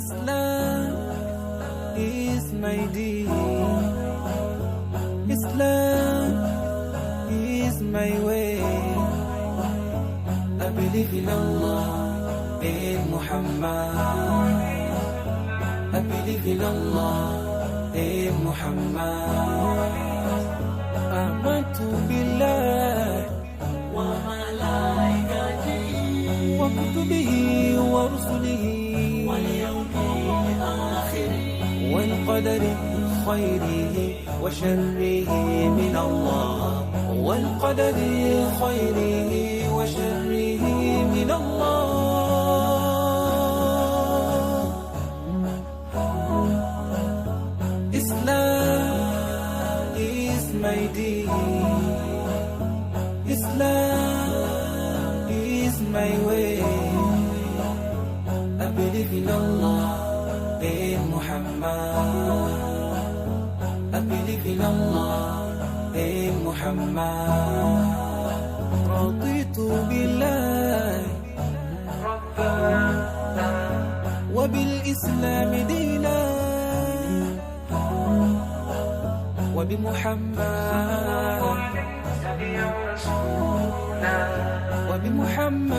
Islam is my deen. Islam is my way. I believe in Allah, in Muhammad. I believe in Allah, in Muhammad. Amantu billah wa malaikatihi wa kutubihi wa rusulihi wal yawmil akhir wal qadari khayrihi wa sharrihi min Allah wal qadari khayrihi wa sharrihi min Allah. Islam is my deen. Islam is my way. I believe in Allah, in Muhammad. I believe in Allah, in Muhammad. رضيت بالله ربا وبالإسلام دينا وبمحمد وبمحمد